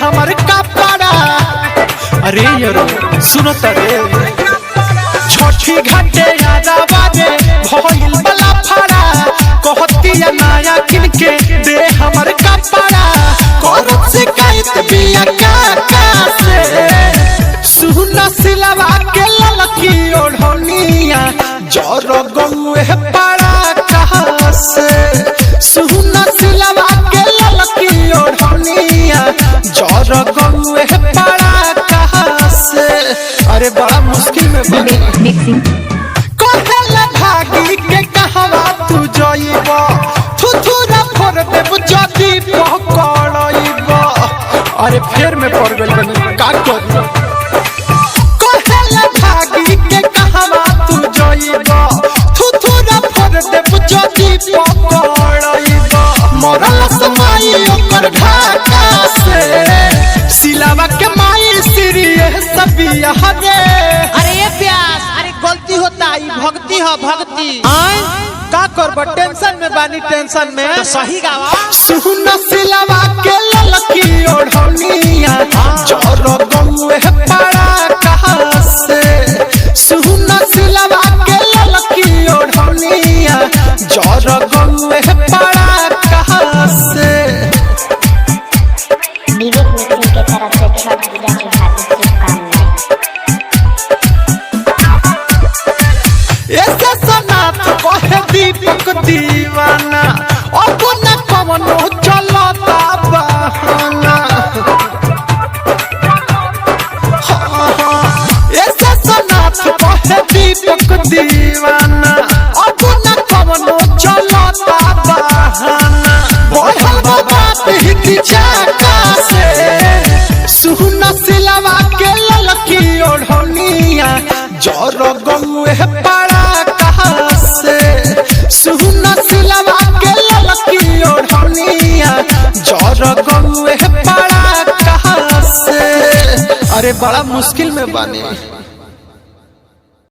हमार कपड़ा। अरे यारो सुनो तरे छठी घाटे यादवा रे भइल बला फड़ा कहतिया नया किन के दे हमार कपड़ा। करत से कहत बिया काका से सुना सिलवा के ललकी ओढ़निया जर गौए पड़ा कहाँ से। सुना सिलवा के ललकी ओढ़निया जर गौए पड़ा कहाँ से। अरे बड़ा मुश्किल में कहला भागी के कहवा तू जइब थुथुरा फोड़ देब जदी पकड़इब। अरे फेर में पड़ गइल बनी का करी। कहला भागी के कहवा तू जइब थुथुरा फोड़ देब जदी पकड़इब। मरल समाई ओकर ढाका से सिलावा के माई सिरिये सबिया हरे। अरे ये प्यास अरे गलती होता है भक्ति हो भक्ति का करब टेंशन में बानी टेंशन में तो सही गावा। सुना सिलवा के ललकी ओढ़निया जर गौए पड़ा कहाँ से। सुना सिलवा के ललकी ओढ़निया जर गौए पड़ा कहाँ से। विवेक मित्र के तरफ से छठ पूजा की हार्दिक शुभकामनाएं। ऐसा सनात कहे दीपक दीवाना अब न कवनो चलता बहाना। ऐसा सनात कहे दीपक दीवाना अब न कवनो चलता बहाना। बढ़ल बात हित जाका से सुना सिलवा के ललकी ओढ़निया जर गौए पड़ा कहाँ से। सुना सिलवा के ललकी ओढ़निया जर गौए पड़ा कहाँ से। अरे बड़ा मुश्किल में बानी।